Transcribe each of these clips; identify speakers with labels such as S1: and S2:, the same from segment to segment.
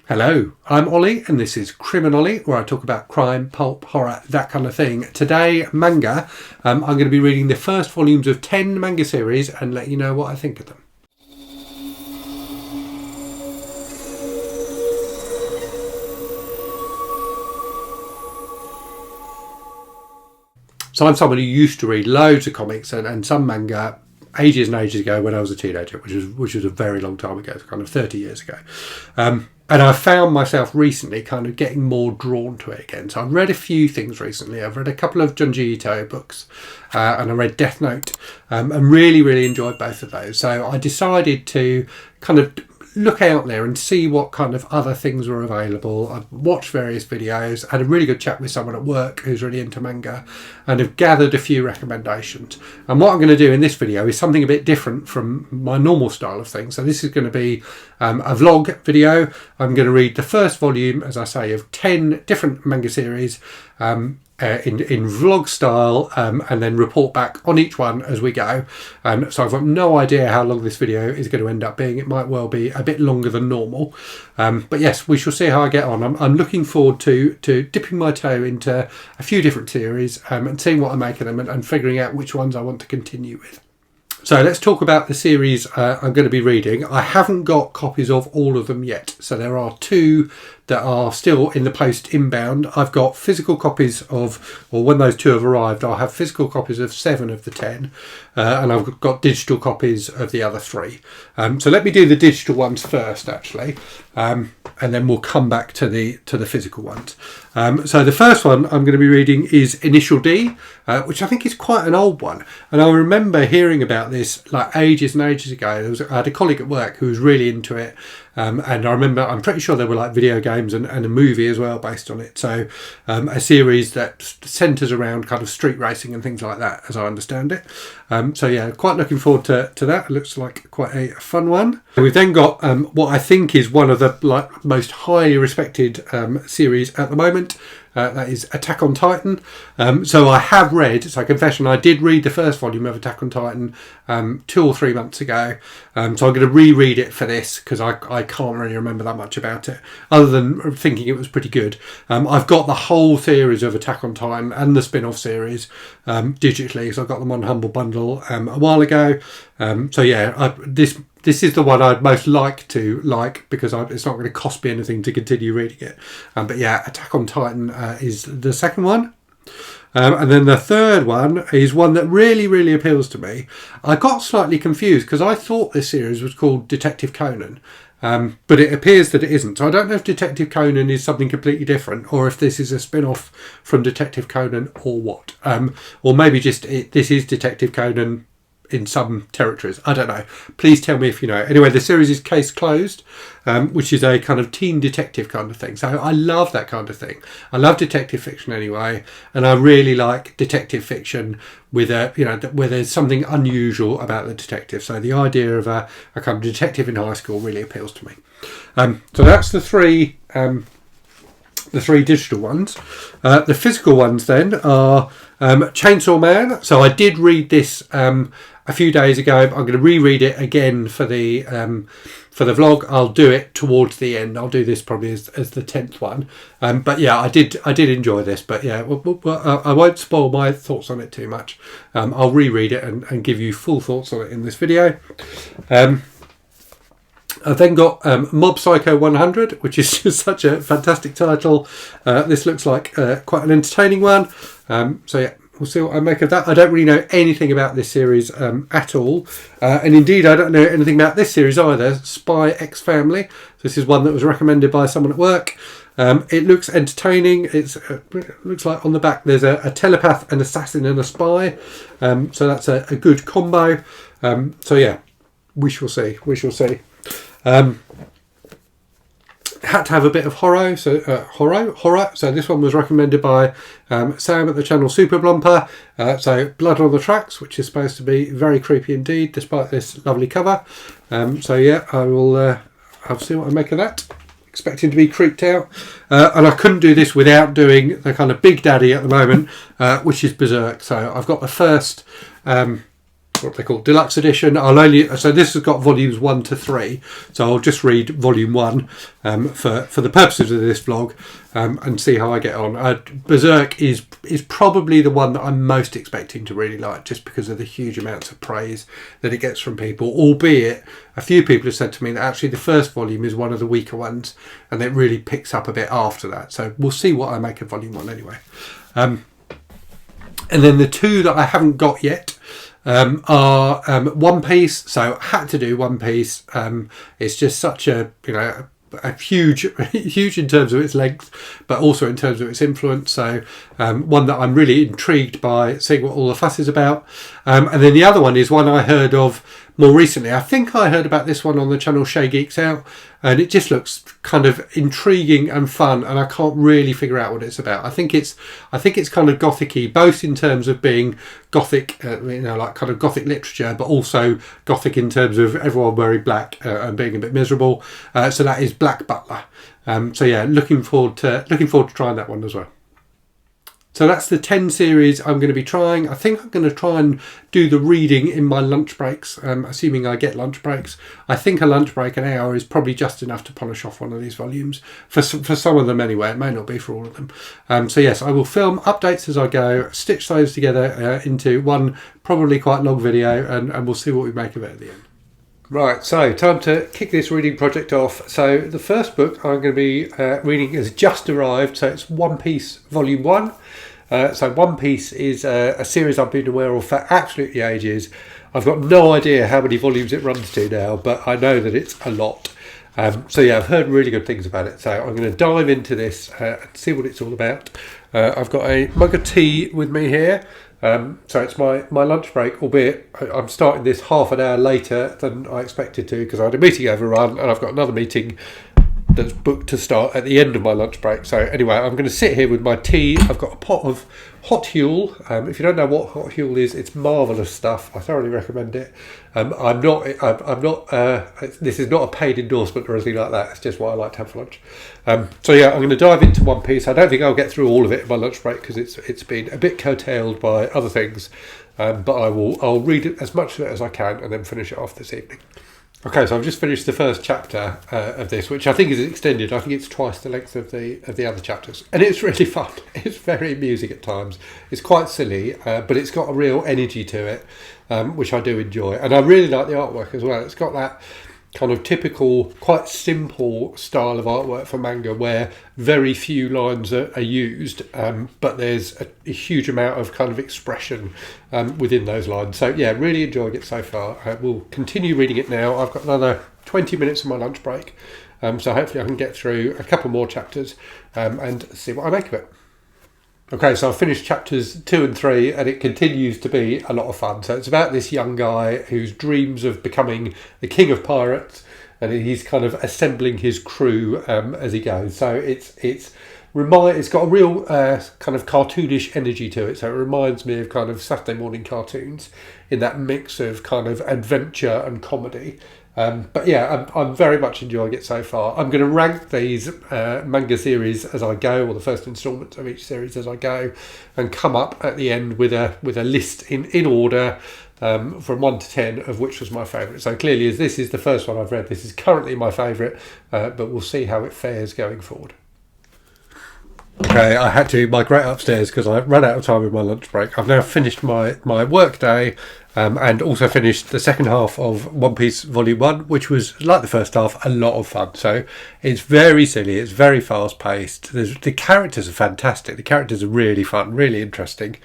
S1: Hello, I'm Ollie and this is CriminOlly, where I talk about crime, pulp, horror, that kind of thing. Today, manga. I'm going to be reading the first volumes of 10 manga series and let you know what I think of them. So I'm someone who used to read loads of comics and some manga ages and ages ago when I was a teenager, which was a very long time ago, kind of 30 years ago. And I found myself recently kind of getting more drawn to it again. So I've read a few things recently. I've read a couple of Junji Ito books and I read Death Note and really enjoyed both of those. So I decided to kind of look out there and see what kind of other things were available. I've watched various videos, had a really good chat with someone at work who's really into manga, and have gathered a few recommendations. And what I'm going to do in this video is something a bit different from my normal style of things. So this is going to be a vlog video. I'm going to read the first volume, as I say, of 10 different manga series in vlog style, and then report back on each one as we go. So I've got no idea how long this video is going to end up being. It might well be a bit longer than normal, but yes, we shall see how I get on. I'm looking forward to dipping my toe into a few different series and seeing what I make of them and figuring out which ones I want to continue with. So let's talk about the series I'm going to be reading. I haven't got copies of all of them yet. So there are 2 that are still in the post inbound. I've got physical copies of, or when those 2 have arrived, I'll have physical copies of 7 of the 10. And I've got digital copies of the other 3. So let me do the digital ones first, actually. And then we'll come back to the physical ones. So the first one I'm going to be reading is Initial D, which I think is quite an old one. And I remember hearing about this like ages and ages ago. I had a colleague at work who was really into it. And I remember, I'm pretty sure there were like video games and a movie as well based on it. So a series that centres around kind of street racing and things like that, as I understand it. So yeah, quite looking forward to that. It looks like quite a fun one. We've then got what I think is one of the like most highly respected series at the moment. That is Attack on Titan. So I have read, so confession, I did read the first volume of Attack on Titan 2 or 3 months ago. So I'm going to reread it for this because I can't really remember that much about it, other than thinking it was pretty good. I've got the whole series of Attack on Titan and the spin-off series digitally, so I got them on Humble Bundle a while ago. So yeah, this is the one I'd most like because it's not going to cost me anything to continue reading it. But yeah, Attack on Titan is the second one. And then the third one is one that really appeals to me. I got slightly confused because I thought this series was called Detective Conan. But it appears that it isn't. So I don't know if Detective Conan is something completely different or if this is a spin-off from Detective Conan or what. Or maybe just this is Detective Conan in some territories. I don't know. Please tell me if you know. Anyway, the series is Case Closed, which is a kind of teen detective kind of thing. So I love that kind of thing. I love detective fiction anyway, and I really like detective fiction with where there's something unusual about the detective. So the idea of a kind of detective in high school really appeals to me. So that's the three digital ones. The physical ones then are Chainsaw Man. So I did read this a few days ago. I'm going to reread it again for the vlog. I'll do it towards the end. I'll do this probably as the 10th one. But yeah, I did enjoy this. But yeah, I won't spoil my thoughts on it too much. I'll reread it and give you full thoughts on it in this video. I've then got Mob Psycho 100, which is just such a fantastic title. This looks like quite an entertaining one. So yeah, we'll see what I make of that. I don't really know anything about this series at all. And indeed, I don't know anything about this series either, Spy X Family. So this is one that was recommended by someone at work. It looks entertaining. It looks like on the back there's a telepath, an assassin and a spy. So that's a good combo. So yeah, we shall see. Had to have a bit of horror. So this one was recommended by Sam at the channel Super Blumper. So Blood on the Tracks, which is supposed to be very creepy indeed, despite this lovely cover. So yeah, I'll see what I make of that. Expecting to be creeped out. And I couldn't do this without doing the kind of big daddy at the moment, which is Berserk. So I've got the first what they call deluxe edition. So this has got volumes 1 to 3, so I'll just read volume 1 for the purposes of this vlog, and see how I get on. Berserk is probably the one that I'm most expecting to really like, just because of the huge amounts of praise that it gets from people, albeit a few people have said to me that actually the first volume is one of the weaker ones and it really picks up a bit after that. So we'll see what I make of volume 1 anyway. And then the two that I haven't got yet are One Piece. So I had to do One Piece. It's just such a huge in terms of its length, but also in terms of its influence. So one that I'm really intrigued by seeing what all the fuss is about. And then the other one is one I heard of more recently. I think I heard about this one on the channel Shay Geeks Out, and it just looks kind of intriguing and fun, and I can't really figure out what it's about. I think it's kind of gothic-y, both in terms of being gothic, like kind of gothic literature, but also gothic in terms of everyone wearing black and being a bit miserable. So that is Black Butler. So yeah, looking forward to trying that one as well. So that's the 10 series I'm going to be trying. I think I'm going to try and do the reading in my lunch breaks, assuming I get lunch breaks. I think a lunch break, an hour, is probably just enough to polish off one of these volumes. For some of them anyway, it may not be for all of them. So yes, I will film updates as I go, stitch those together into one probably quite long video, and we'll see what we make of it at the end. Right, so time to kick this reading project off. So the first book I'm going to be reading has just arrived, so it's One Piece Volume 1. So One Piece is a series I've been aware of for absolutely ages. I've got no idea how many volumes it runs to now, but I know that it's a lot. So yeah, I've heard really good things about it. So I'm going to dive into this and see what it's all about. I've got a mug of tea with me here. So it's my lunch break, albeit I'm starting this half an hour later than I expected to, because I had a meeting overrun and I've got another meeting that's booked to start at the end of my lunch break. So anyway, I'm going to sit here with my tea. I've got a pot of Hot Huel. If you don't know what Hot Huel is, it's marvellous stuff. I thoroughly recommend it. I'm not. This is not a paid endorsement or anything like that. It's just what I like to have for lunch. So yeah, I'm going to dive into One Piece. I don't think I'll get through all of it in my lunch break because it's been a bit curtailed by other things. But I'll read it, as much of it as I can, and then finish it off this evening. Okay, so I've just finished the first chapter of this, which I think is extended. I think it's twice the length of the other chapters, and it's really fun. It's very amusing at times. It's quite silly, but it's got a real energy to it, which I do enjoy, and I really like the artwork as well. It's got that kind of typical, quite simple style of artwork for manga, where very few lines are used, but there's a huge amount of kind of expression within those lines. So yeah, really enjoying it so far. We'll continue reading it now. I've got another 20 minutes of my lunch break, so hopefully I can get through a couple more chapters and see what I make of it. Okay, so I've finished chapters 2 and 3, and it continues to be a lot of fun. So it's about this young guy whose dreams of becoming the king of pirates, and he's kind of assembling his crew as he goes. So it's got a real kind of cartoonish energy to it. So it reminds me of kind of Saturday morning cartoons in that mix of kind of adventure and comedy. But yeah, I'm very much enjoying it so far. I'm going to rank these manga series as I go, or the first instalments of each series as I go, and come up at the end with a list in order from 1 to 10 of which was my favourite. So clearly, as this is the first one I've read, this is currently my favourite, but we'll see how it fares going forward. Okay, I had to migrate upstairs because I ran out of time with my lunch break. I've now finished my work day, and also finished the second half of One Piece Volume 1, which was, like the first half, a lot of fun. So it's very silly, it's very fast paced. The characters are fantastic. The characters are really fun, really interesting.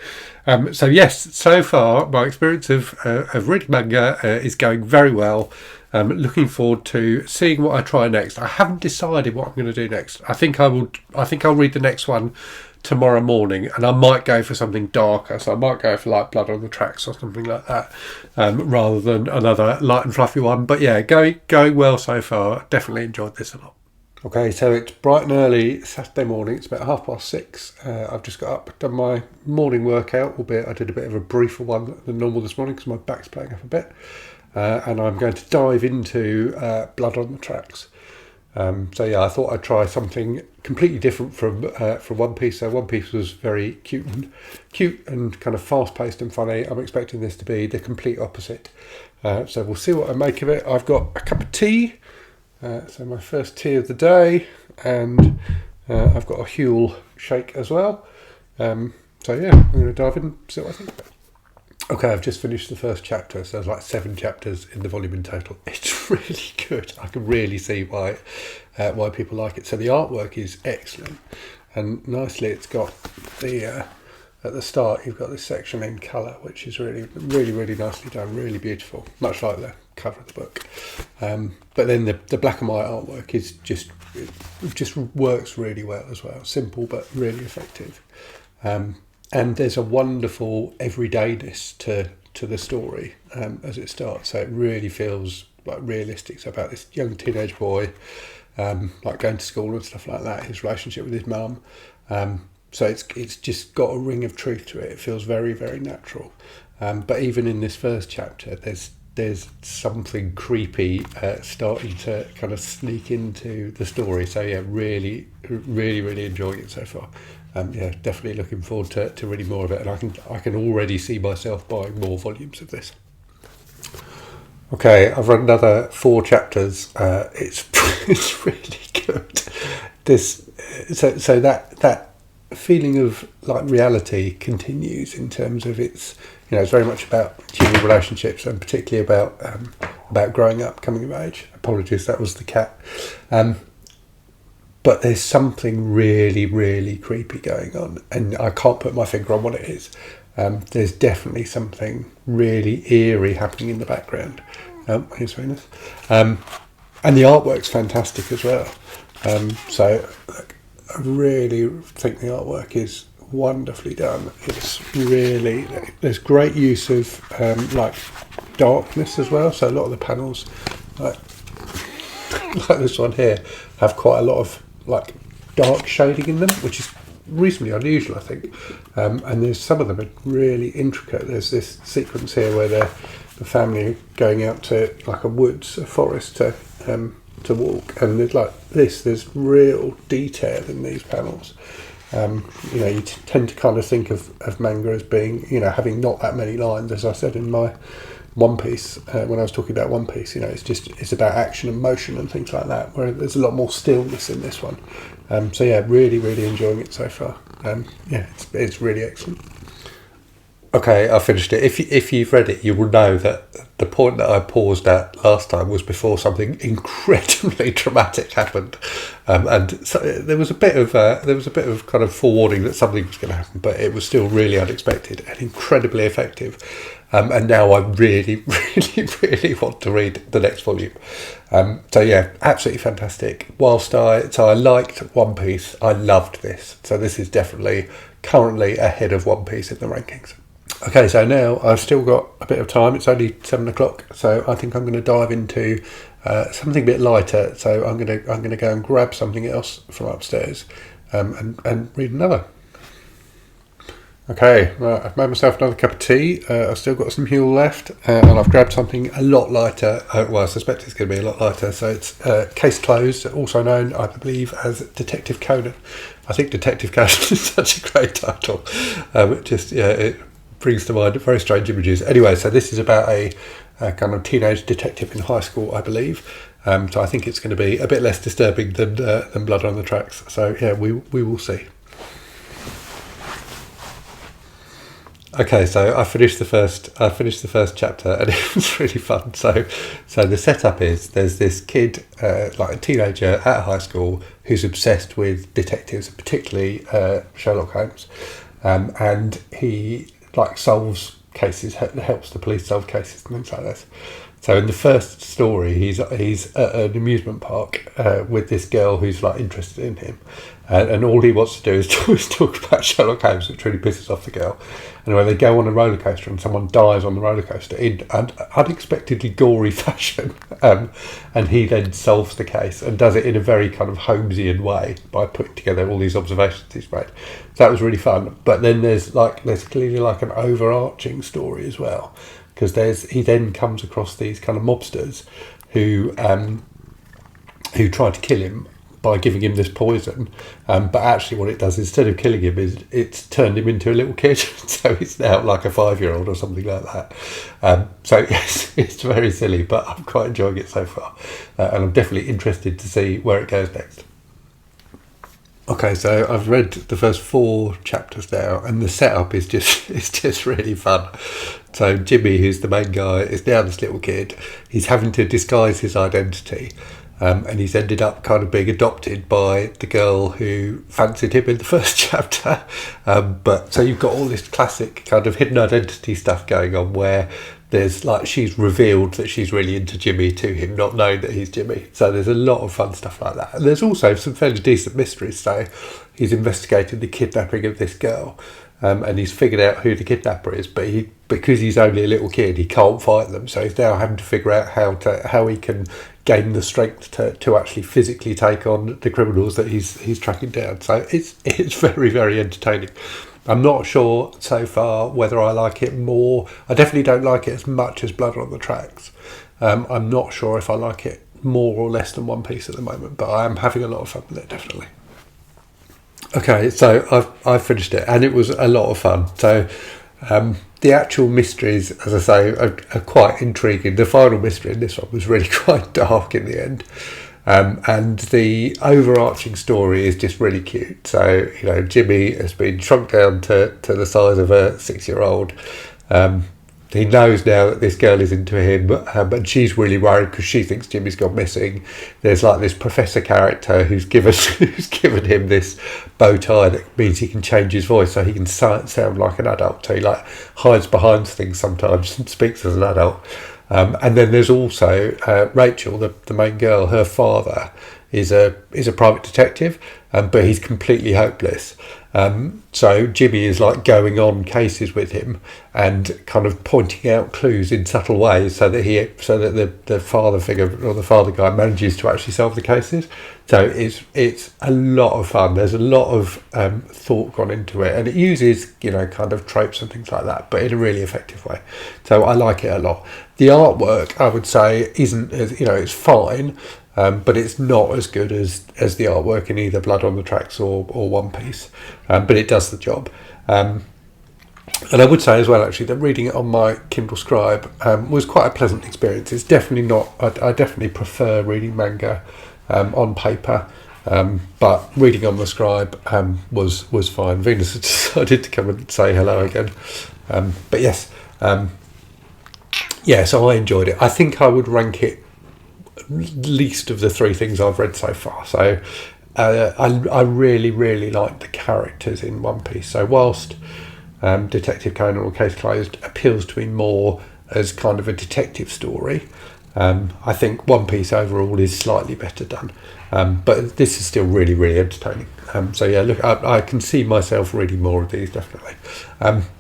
S1: So yes, so far my experience of reading manga is going very well. Looking forward to seeing what I try next. I haven't decided what I'm going to do next. I think I'll read the next one tomorrow morning, and I might go for something darker. So I might go for like Blood on the Tracks or something like that, rather than another light and fluffy one. But yeah, going well so far. Definitely enjoyed this a lot. Okay, so it's bright and early Saturday morning. It's about 6:30. I've just got up, done my morning workout, albeit I did a bit of a briefer one than normal this morning because my back's playing up a bit. And I'm going to dive into Blood on the Tracks. So yeah, I thought I'd try something completely different from One Piece. So One Piece was very cute and kind of fast paced and funny. I'm expecting this to be the complete opposite. So we'll see what I make of it. I've got a cup of tea, so my first tea of the day, and I've got a Huel shake as well. So yeah, I'm going to dive in and see what I think of it. Okay, I've just finished the first chapter, so there's like 7 chapters in the volume in total. It's really good. I can really see why people like it. So the artwork is excellent, and nicely it's got the at the start you've got this section in colour, which is really nicely done, really beautiful, much like the cover of the book. But then the black and white artwork is just works really well as well. Simple but really effective. And there's a wonderful everydayness to the story as it starts. So it really feels like realistic. So about this young teenage boy, like going to school and stuff like that, his relationship with his mum. So it's just got a ring of truth to it. It feels very, very natural. But even in this first chapter, there's something creepy starting to kind of sneak into the story. So yeah, really enjoying it so far. Yeah, definitely looking forward to reading more of it, and I can already see myself buying more volumes of this. Okay, I've read another 4 chapters. It's really good. So that feeling of like reality continues in terms of it's very much about human relationships, and particularly about growing up, coming of age. Apologies, that was the cat. But there's something really creepy going on, and I can't put my finger on what it is. There's definitely something really eerie happening in the background. Here's Venus. And the artwork's fantastic as well. So I really think the artwork is wonderfully done. It's really, there's great use of like darkness as well. So a lot of the panels, like this one here, have quite a lot of like dark shading in them, which is reasonably unusual, I think. And there's some of them are really intricate. There's this sequence here where the family are going out to like a forest to walk, and there's real detail in these panels. You tend to kind of think of manga as being, having not that many lines, as I said in my One Piece, when I was talking about One Piece, it's about action and motion and things like that, where there's a lot more stillness in this one. So yeah, really enjoying it so far. Yeah, it's really excellent. Okay, I finished it. If you've read it, you will know that the point that I paused at last time was before something incredibly dramatic happened, and so there was a bit of kind of forewarning that something was going to happen, but it was still really unexpected and incredibly effective. And now I really want to read the next volume. So yeah, absolutely fantastic. Whilst I liked One Piece, I loved this. So this is definitely currently ahead of One Piece in the rankings. Okay, so now I've still got a bit of time. It's only 7 o'clock, so I think I'm going to dive into something a bit lighter. So I'm going to go and grab something else from upstairs and read another. Okay, right, I've made myself another cup of tea. I've still got some Huel left, and I've grabbed something a lot lighter. Well, I suspect it's going to be a lot lighter. So it's Case Closed, also known, I believe, as Detective Conan. I think Detective Conan is such a great title. It brings to mind very strange images. Anyway, so this is about a kind of teenage detective in high school, I believe. So I think it's going to be a bit less disturbing than Blood on the Tracks. So yeah, we will see. Okay, so I finished the first chapter, and it was really fun. So the setup is there's this kid, like a teenager at high school, who's obsessed with detectives, particularly Sherlock Holmes, and he like solves cases, helps the police solve cases and things like this. So in the first story, he's at an amusement park with this girl who's like interested in him, and all he wants to do is talk about Sherlock Holmes, which really pisses off the girl. Anyway, they go on a roller coaster, and someone dies on the roller coaster in an unexpectedly gory fashion, and he then solves the case and does it in a very kind of Holmesian way by putting together all these observations he's made. So that was really fun. But then there's clearly like an overarching story as well, because he then comes across these kind of mobsters who who tried to kill him by giving him this poison, but actually what it does, instead of killing him, is it's turned him into a little kid. So he's now like a 5-year-old or something like that. So yes, it's very silly, but I'm quite enjoying it so far, and I'm definitely interested to see where it goes next. Okay, so I've read the first 4 chapters now, and the setup is just really fun. So Jimmy, who's the main guy, is now this little kid. He's having to disguise his identity, and he's ended up kind of being adopted by the girl who fancied him in the first chapter. But so you've got all this classic kind of hidden identity stuff going on, where there's like, she's revealed that she's really into Jimmy to him, not knowing that he's Jimmy. So there's a lot of fun stuff like that. And there's also some fairly decent mysteries. So he's investigated the kidnapping of this girl, and he's figured out who the kidnapper is. But because he's only a little kid, he can't fight them. So he's now having to figure out how he can gain the strength to actually physically take on the criminals that he's tracking down. So it's very, very entertaining. I'm not sure so far whether I like it more. I definitely don't like it as much as Blood on the Tracks. I'm not sure if I like it more or less than One Piece at the moment, but I am having a lot of fun with it, definitely. Okay, so I've finished it, and it was a lot of fun. So the actual mysteries, as I say, are quite intriguing. The final mystery in this one was really quite dark in the end. And the overarching story is just really cute. So, you know, Jimmy has been shrunk down to the size of a 6-year-old. He knows now that this girl is into him, and she's really worried because she thinks Jimmy's gone missing. There's like this professor character who's given him this bow tie that means he can change his voice so he can sound like an adult. So he like hides behind things sometimes and speaks as an adult. And then there's also Rachel, the main girl. Her father is a private detective, but he's completely hopeless. So Jimmy is like going on cases with him and kind of pointing out clues in subtle ways so that the father figure or the father guy manages to actually solve the cases. So it's a lot of fun. There's a lot of thought gone into it, and it uses, you know, kind of tropes and things like that, but in a really effective way. So I like it a lot. The artwork, I would say, isn't as, you know, it's fine. But it's not as good as the artwork in either Blood on the Tracks or One Piece, but it does the job. And I would say as well, actually, that reading it on my Kindle Scribe was quite a pleasant experience. It's definitely not. I definitely prefer reading manga on paper, but reading on the Scribe was fine. Venus had decided to come and say hello again, but yes, so I enjoyed it. I think I would rank it least of the 3 things I've read so far. So I really, really like the characters in One Piece. So whilst Detective Conan or Case Closed appeals to me more as kind of a detective story, I think One Piece overall is slightly better done. But this is still really, really entertaining. So yeah, look, I can see myself reading more of these, definitely.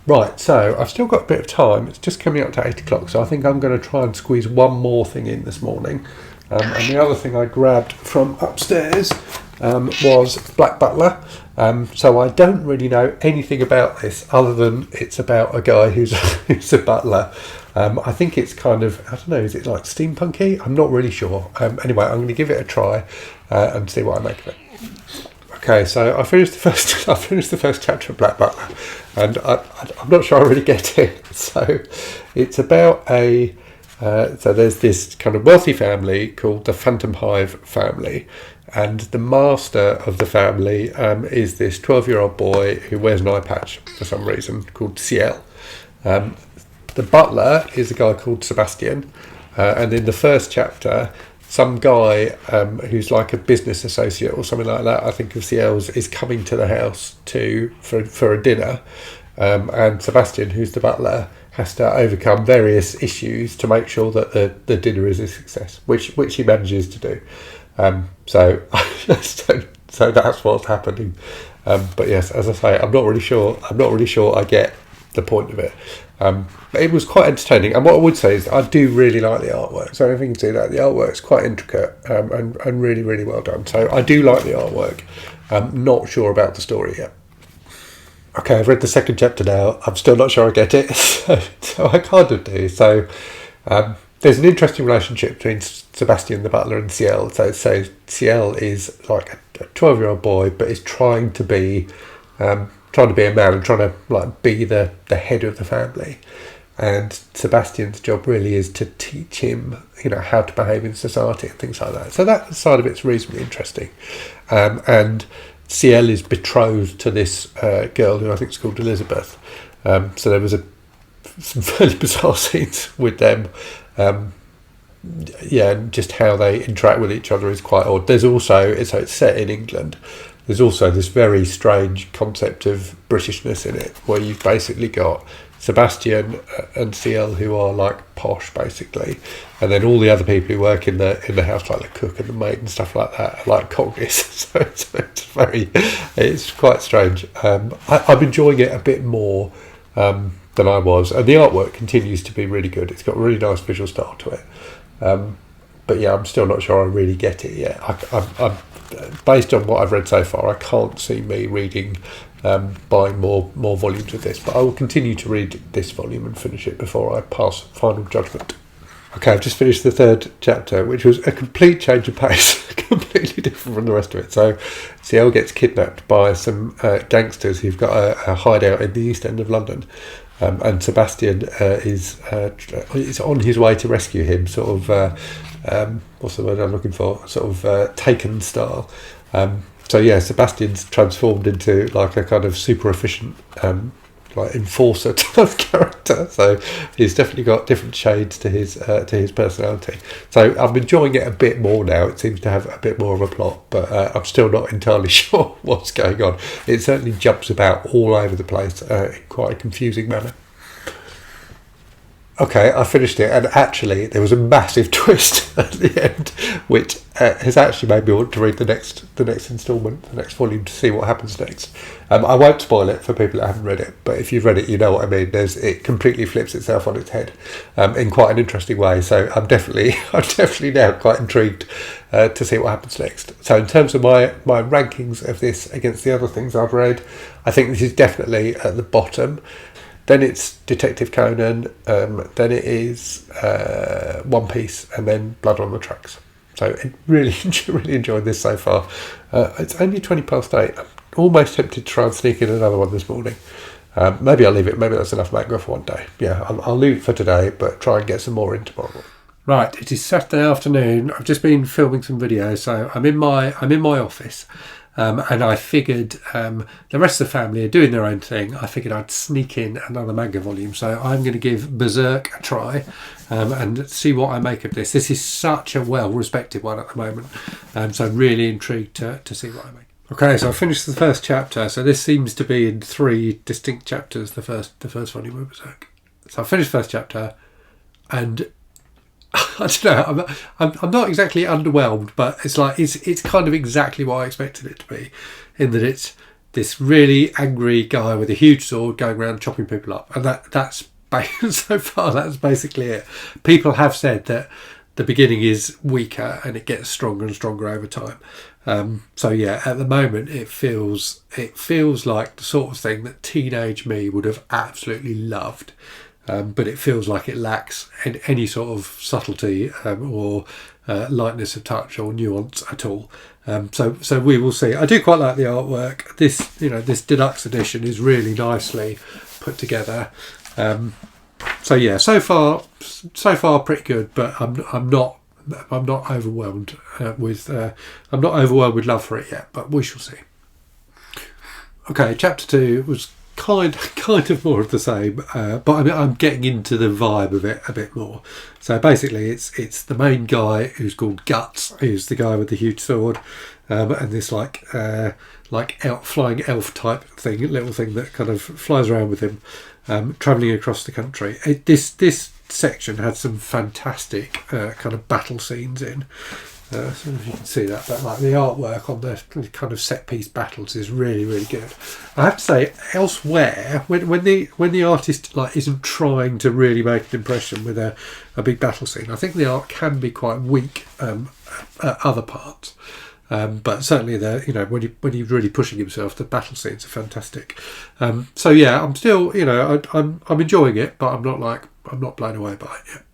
S1: Right, so I've still got a bit of time. It's just coming up to 8 o'clock, so I think I'm going to try and squeeze one more thing in this morning. And the other thing I grabbed from upstairs was Black Butler. So I don't really know anything about this other than it's about a guy who's a butler. I think it's kind of, I don't know, is it like steampunky? I'm not really sure. Anyway, I'm going to give it a try and see what I make of it. Okay, so I finished the first chapter of Black Butler, and I'm not sure I really get it. So it's about so there's this kind of wealthy family called the Phantom Hive family, and the master of the family is this 12-year-old boy who wears an eye patch for some reason called Ciel. The butler is a guy called Sebastian, and in the first chapter, some guy who's like a business associate or something like that, I think of Ciel's, is coming to the house for a dinner, and Sebastian, who's the butler, has to overcome various issues to make sure that the dinner is a success, which he manages to do. So that's what's happening. But yes, as I say, I'm not really sure I get the point of it. But it was quite entertaining, and what I would say is I do really like the artwork. So if you can see that, the artwork's quite intricate and really, really well done. So I do like the artwork. I'm not sure about the story yet. Okay, I've read the second chapter now. I'm still not sure I get it, so I kind of do. So there's an interesting relationship between Sebastian the butler and Ciel. So Ciel is like a 12-year-old boy, but is trying to be a man and trying to like be the head of the family. And Sebastian's job really is to teach him, how to behave in society and things like that. So that side of it's reasonably interesting. And Ciel is betrothed to this girl who I think is called Elizabeth. So there was some fairly bizarre scenes with them. And just how they interact with each other is quite odd. There's also, it's set in England. There's also this very strange concept of Britishness in it, where you've basically got Sebastian and Ciel, who are like posh basically, and then all the other people who work in the house, like the cook and the maid and stuff like that, are like cockneys. so it's quite strange. I'm enjoying it a bit more than I was, and the artwork continues to be really good. It's got a really nice visual style to it, but yeah, I'm still not sure I really get it yet. I'm based on what I've read so far, I can't see me buying more volumes of this, but I will continue to read this volume and finish it before I pass final judgment. Okay, I've just finished the third chapter, which was a complete change of pace, completely different from the rest of it. So Ciel gets kidnapped by some gangsters who've got a hideout in the East End of London, and Sebastian is on his way to rescue him, sort of, what's the word I'm looking for, sort of Taken style. So yeah, Sebastian's transformed into like a kind of super efficient like enforcer type character. So he's definitely got different shades to his personality. So I'm enjoying it a bit more now. It seems to have a bit more of a plot, but I'm still not entirely sure what's going on. It certainly jumps about all over the place in quite a confusing manner. Okay, I finished it, and actually there was a massive twist at the end, which has actually made me want to read the next instalment, the next volume, to see what happens next. I won't spoil it for people that haven't read it, but if you've read it, you know what I mean. It completely flips itself on its head in quite an interesting way. So I'm definitely now quite intrigued to see what happens next. So in terms of my rankings of this against the other things I've read, I think this is definitely at the bottom. Then it's Detective Conan, then it is One Piece, and then Blood on the Tracks. So really enjoyed this so far. It's only 8:20. I'm almost tempted to try and sneak in another one this morning. Maybe I'll leave it. Maybe that's enough manga for one day. Yeah, I'll leave it for today, but try and get some more in tomorrow. Right, it is Saturday afternoon. I've just been filming some videos, so I'm in my office. And I figured the rest of the family are doing their own thing. I figured I'd sneak in another manga volume. So I'm going to give Berserk a try and see what I make of this. This is such a well-respected one at the moment. So I'm really intrigued to see what I make. Okay, so I finished the first chapter. So this seems to be in 3 distinct chapters, the first volume of Berserk. So I finished the first chapter, and I don't know, I'm not exactly underwhelmed, but it's kind of exactly what I expected it to be, in that it's this really angry guy with a huge sword going around chopping people up, and that's so far that's basically it. People have said that the beginning is weaker and it gets stronger and stronger over time. So yeah, at the moment it feels like the sort of thing that teenage me would have absolutely loved. But it feels like it lacks any sort of subtlety or lightness of touch or nuance at all. So we will see. I do quite like the artwork. This deluxe edition is really nicely put together. So yeah, so far pretty good. But I'm not overwhelmed with love for it yet. But we shall see. Okay, chapter 2 was kind of more of the same, but I'm getting into the vibe of it a bit more. So basically it's the main guy who's called Guts, who's the guy with the huge sword, and this flying elf type little thing that kind of flies around with him, travelling across the country. This section had some fantastic kind of battle scenes in. I don't know if you can see that, but like the artwork on the kind of set piece battles is really, really good. I have to say, elsewhere, when the artist isn't trying to really make an impression with a big battle scene, I think the art can be quite weak at other parts. But certainly when he's really pushing himself, the battle scenes are fantastic. So yeah, I'm still I'm enjoying it, but I'm not blown away by it yet.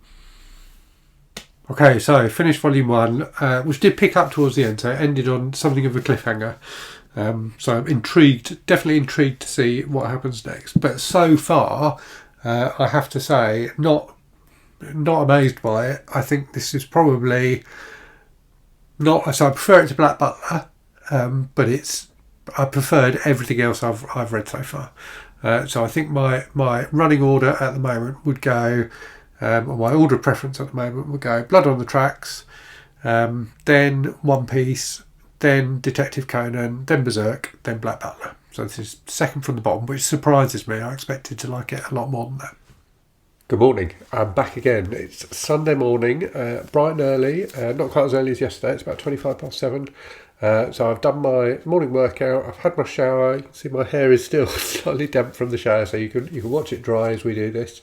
S1: Okay, so finished volume 1, which did pick up towards the end, so it ended on something of a cliffhanger. So I'm intrigued, definitely intrigued to see what happens next. But so far, I have to say, not amazed by it. I think this is probably not. So I prefer it to Black Butler, but I preferred everything else I've read so far. So I think my running order at the moment would go, or my order of preference at the moment would go Blood on the Tracks, then One Piece, then Detective Conan, then Berserk, then Black Butler. So this is second from the bottom, which surprises me. I expected to like it a lot more than that. Good morning. I'm back again. It's Sunday morning, bright and early. Not quite as early as yesterday. It's about 7:25. So I've done my morning workout. I've had my shower. You can see my hair is still slightly damp from the shower, so you can watch it dry as we do this.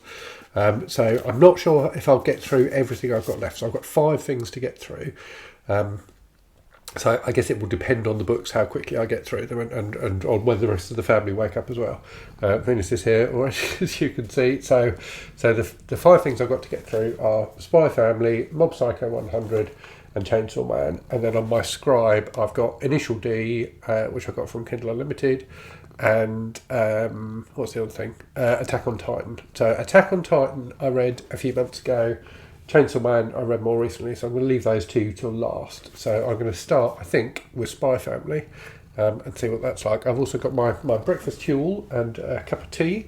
S1: So I'm not sure if I'll get through everything I've got left. So I've got 5 things to get through. So I guess it will depend on the books how quickly I get through them and on whether the rest of the family wake up as well. Venus is here already, as you can see. So the 5 things I've got to get through are Spy Family, Mob Psycho 100 and Chainsaw Man. And then on my scribe I've got Initial D, which I got from Kindle Unlimited, and what's the other thing? Attack on Titan. So Attack on Titan I read a few months ago. Chainsaw Man I read more recently, so I'm going to leave those 2 till last. So I'm going to start, I think, with Spy Family and see what that's like. I've also got my breakfast fuel and a cup of tea.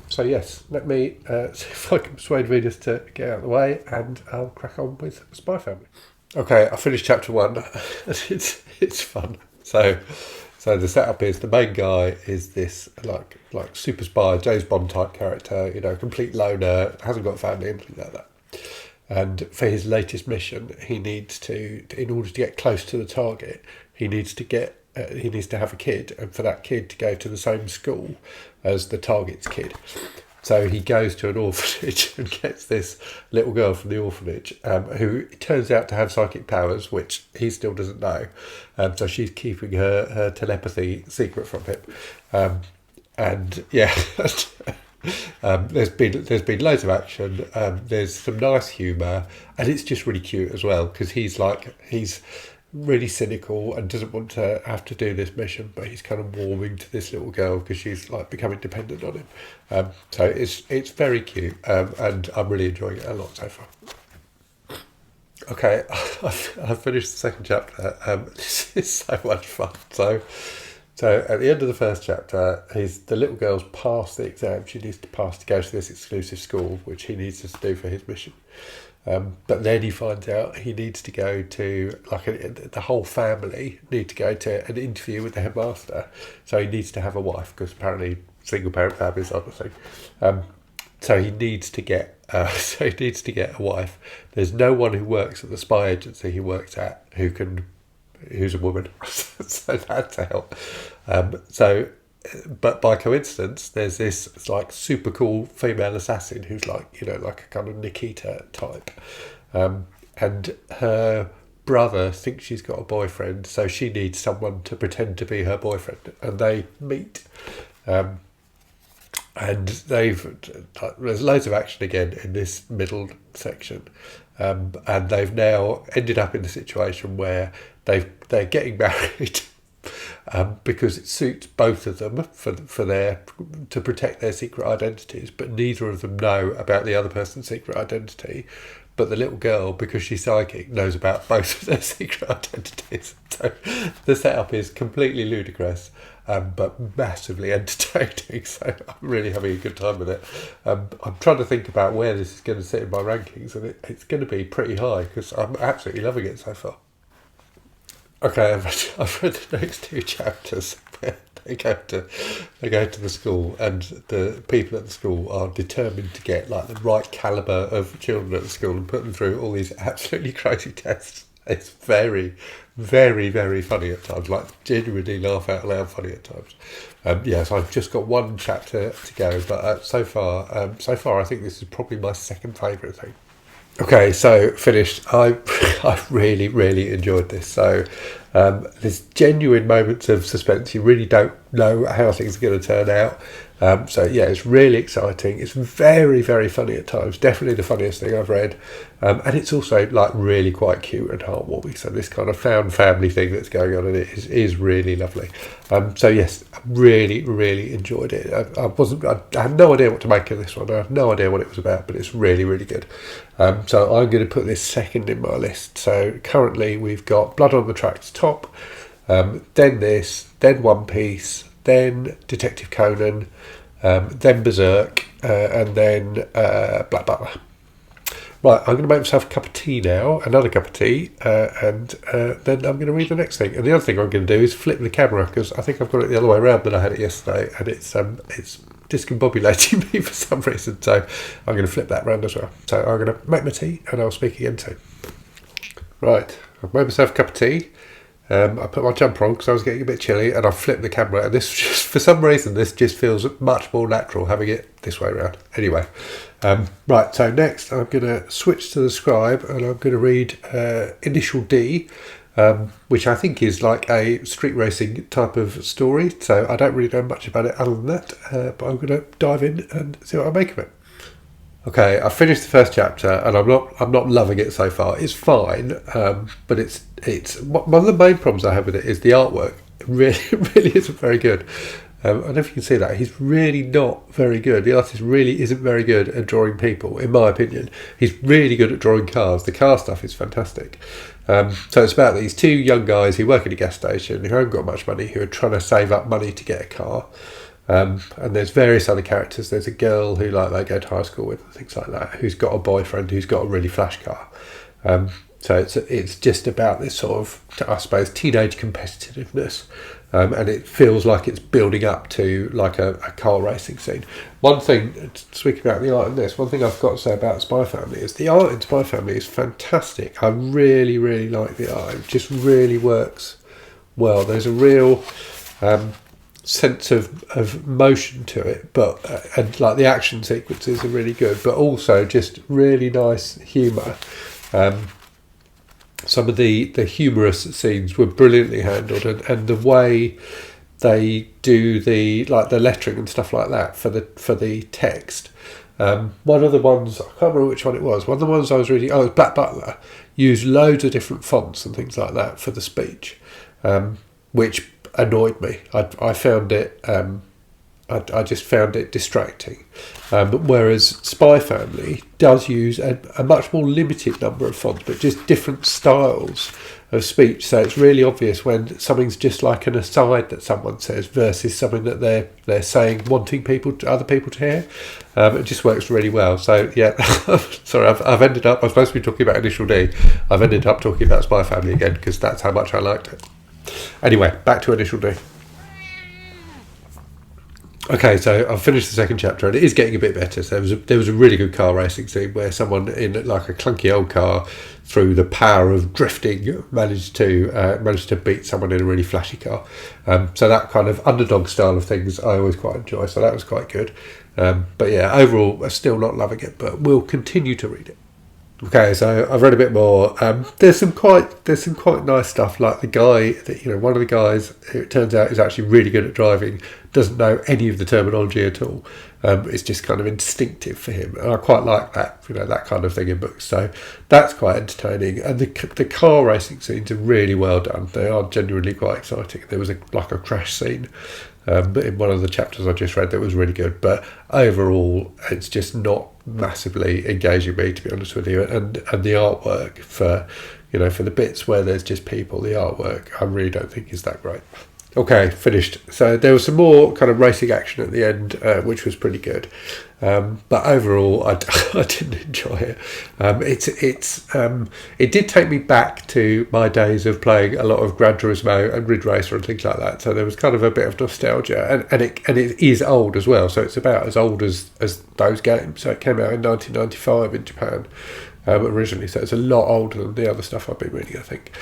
S1: So yes, let me see if I can persuade readers to get out of the way, and I'll crack on with Spy Family. Okay, I finished chapter 1. It's fun. So the setup is the main guy is this like super spy, James Bond type character, complete loner, hasn't got a family, anything like that. And for his latest mission, he needs to, in order to get close to the target, he needs to have a kid, and for that kid to go to the same school as the target's kid. So he goes to an orphanage and gets this little girl from the orphanage, who turns out to have psychic powers, which he still doesn't know. So she's keeping her telepathy secret from him. And yeah, there's been loads of action. There's some nice humour, and it's just really cute as well, because he's really cynical and doesn't want to have to do this mission, but he's kind of warming to this little girl because she's like becoming dependent on him. So it's very cute, and I'm really enjoying it a lot so far. Okay, I've finished the second chapter. This is so much fun. So at the end of the first chapter, the little girl's passed the exam she needs to pass to go to this exclusive school, which he needs to do for his mission. But then he finds out he needs to go to, the whole family need to go to an interview with the headmaster. So he needs to have a wife, because apparently single parent families are the thing. So he needs to get a wife. There's no one who works at the spy agency he works at who's a woman. So that's a help. But by coincidence, there's this super cool female assassin who's like a kind of Nikita type, and her brother thinks she's got a boyfriend, so she needs someone to pretend to be her boyfriend, and they meet, and there's loads of action again in this middle section, and they've now ended up in a situation where they're getting married. Because it suits both of them to protect their secret identities, but neither of them know about the other person's secret identity. But the little girl, because she's psychic, knows about both of their secret identities. So the setup is completely ludicrous, but massively entertaining. So I'm really having a good time with it. I'm trying to think about where this is going to sit in my rankings, and it's going to be pretty high because I'm absolutely loving it so far. Okay, I've read the next 2 chapters where they go to the school, and the people at the school are determined to get the right calibre of children at the school and put them through all these absolutely crazy tests. It's very, very, very funny at times, genuinely laugh out loud funny at times. So I've just got 1 chapter to go, but so far I think this is probably my second favourite thing. Okay, so finished. I really, really enjoyed this. So There's genuine moments of suspense. You really don't know how things are going to turn out. So yeah, it's really exciting. It's very, very funny at times. Definitely the funniest thing I've read. And it's also like really quite cute and heartwarming. So this kind of found family thing that's going on in it is really lovely. So yes, I really, really enjoyed it. I had no idea what to make of this one. I had no idea what it was about, but it's really, really good. So I'm going to put this second in my list. So currently we've got Blood on the Tracks top, then this, then One Piece, then Detective Conan, then Berserk, and then Black Butler. Right, I'm going to make myself a cup of tea now, another cup of tea, and then I'm going to read the next thing. And the other thing I'm going to do is flip the camera, because I think I've got it the other way around than I had it yesterday, and it's discombobulating me for some reason, so I'm going to flip that round as well. So I'm going to make my tea, and I'll speak again soon. Right, I've made myself a cup of tea. I put my jumper on because I was getting a bit chilly, and I flipped the camera, and this just, for some reason, this just feels much more natural having it this way around. Anyway, right, so next I'm going to switch to the scribe, and I'm going to read Initial D, which I think is like a street racing type of story, so I don't really know much about it other than that, but I'm going to dive in and see what I make of it. Okay, I finished the first chapter, and I'm not loving it so far. It's fine, but it's one of the main problems I have with it is the artwork. It really isn't very good. I don't know if you can see that. He's really not very good. The artist really isn't very good at drawing people, in my opinion. He's really good at drawing cars. The car stuff is fantastic. So it's about these two young guys who work at a gas station who haven't got much money, who are trying to save up money to get a car. And there's various other characters. There's a girl who they go to high school with and things like that, who's got a boyfriend who's got a really flash car. So it's just about this sort of, I suppose, teenage competitiveness, and it feels like it's building up to like a car racing scene. One thing, speaking about the art in this, one thing I've got to say about Spy Family is the art in Spy Family is fantastic. I really, really like the art. It just really works well. There's a real sense of motion to it, but and like the action sequences are really good, but also just really nice humour. Some of the humorous scenes were brilliantly handled, and the way they do the lettering and stuff like that for the text. One of the ones, I can't remember which one it was. One of the ones I was reading, it was Black Butler, used loads of different fonts and things like that for the speech, which annoyed me. I found it. I just found it distracting. Whereas Spy Family does use a much more limited number of fonts, but just different styles of speech. So it's really obvious when something's just like an aside that someone says versus something that they're saying, wanting other people to hear. It just works really well. So yeah, sorry, I've ended up. I'm supposed to be talking about Initial D. I've ended up talking about Spy Family again because that's how much I liked it. Anyway, back to Initial D. Okay, so I've finished the second chapter, and it is getting a bit better. So there was a really good car racing scene where someone in like a clunky old car, through the power of drifting, managed to beat someone in a really flashy car. So that kind of underdog style of things I always quite enjoy. So that was quite good. But yeah, overall, I'm still not loving it, but we'll continue to read it. Okay, so I've read a bit more. There's some quite nice stuff, like the guy that, one of the guys who it turns out is actually really good at driving, doesn't know any of the terminology at all. It's just kind of instinctive for him, and I quite like that, that kind of thing in books. So that's quite entertaining, and the car racing scenes are really well done. They are genuinely quite exciting. There was a crash scene in one of the chapters I just read that was really good, but overall it's just not massively engaging me, to be honest with you. And the artwork for the bits where there's just people, the artwork I really don't think is that great. Okay, finished. So there was some more kind of racing action at the end, which was pretty good. But overall, I didn't enjoy it. It did take me back to my days of playing a lot of Gran Turismo and Ridge Racer and things like that. So there was kind of a bit of nostalgia, and it is old as well. So it's about as old as those games. So it came out in 1995 in Japan originally. So it's a lot older than the other stuff I've been reading, I think.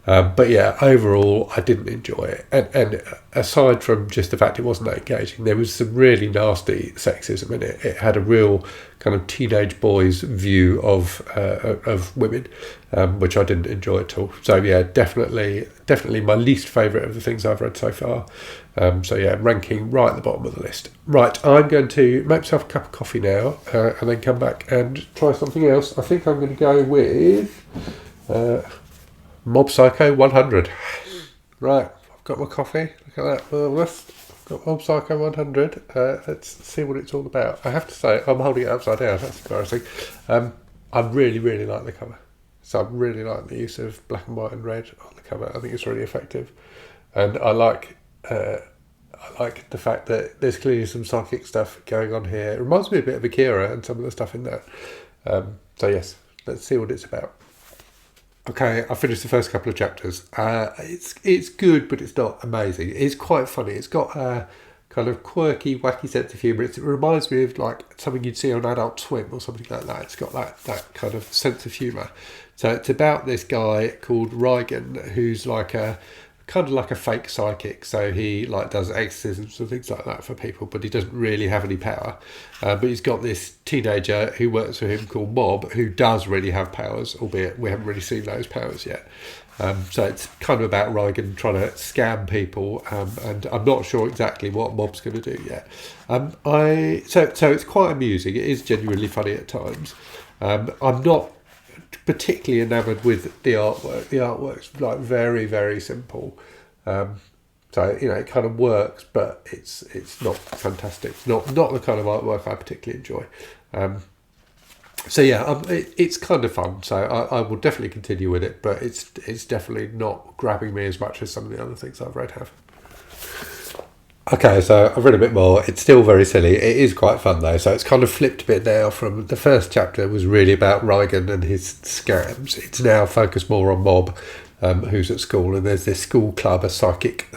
S1: But yeah, overall, I didn't enjoy it. And aside from just the fact it wasn't that engaging, there was some really nasty sexism in it. It had a real kind of teenage boys' view of women, which I didn't enjoy at all. So yeah, definitely my least favourite of the things I've read so far. So yeah, ranking right at the bottom of the list. Right, I'm going to make myself a cup of coffee now, and then come back and try something else. I think I'm going to go with Mob Psycho 100. Right, I've got my coffee. Look at that. I've got Mob Psycho 100. Let's see what it's all about. I have to say, I'm holding it upside down. That's embarrassing. I really, really like the cover. So I really like the use of black and white and red on the cover. I think it's really effective. And I like the fact that there's clearly some psychic stuff going on here. It reminds me a bit of Akira and some of the stuff in that. So yes, let's see what it's about. Okay, I finished the first couple of chapters. It's good, but it's not amazing. It's quite funny. It's got a kind of quirky, wacky sense of humour. It reminds me of like something you'd see on Adult Swim or something like that. It's got that kind of sense of humour. So it's about this guy called Reigen, who's like a kind of like a fake psychic. So he like does exorcisms and things like that for people, but he doesn't really have any power. But he's got this teenager who works for him called Mob, who does really have powers, albeit we haven't really seen those powers yet. So it's kind of about Reigen trying to scam people, and I'm not sure exactly what Mob's going to do yet. So it's quite amusing. It is genuinely funny at times. I'm not particularly enamoured with the artwork. The artwork's like very, very simple. So it kind of works, but it's not fantastic. It's not the kind of artwork I particularly enjoy. So yeah, it's kind of fun. So I will definitely continue with it, but it's definitely not grabbing me as much as some of the other things I've read have. Okay, so I've read a bit more. It's still very silly. It is quite fun though. So it's kind of flipped a bit now. From the first chapter was really about Reigen and his scams. It's now focused more on Mob, who's at school, and there's this school club, a psychic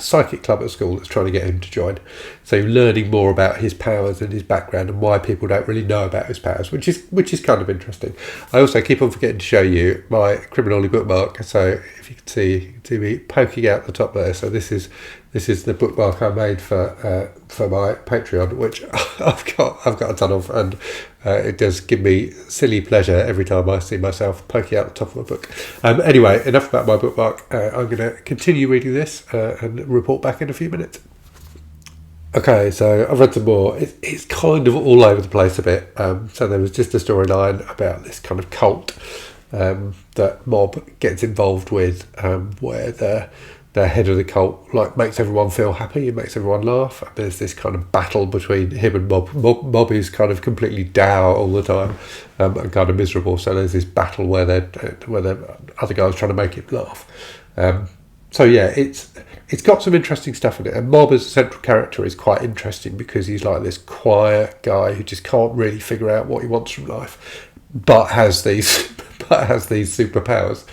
S1: club at school that's trying to get him to join. So you're learning more about his powers and his background and why people don't really know about his powers, which is kind of interesting. I also keep on forgetting to show you my CriminOlly bookmark. So if you can see me poking out the top there. So this is the bookmark I made for my Patreon, which I've got a ton of, and it does give me silly pleasure every time I see myself poking out the top of a book. Anyway, enough about my bookmark. I'm going to continue reading this and report back in a few minutes. Okay, so I've read some more. It's kind of all over the place a bit. So there was just a storyline about this kind of cult that Mob gets involved with, where the head of the cult like makes everyone feel happy and makes everyone laugh. There's this kind of battle between him and Mob. Mob is kind of completely dour all the time, and kind of miserable. So there's this battle where the other guy's trying to make him laugh. So yeah, it's got some interesting stuff in it. And Mob as a central character is quite interesting because he's like this quiet guy who just can't really figure out what he wants from life, but has these superpowers.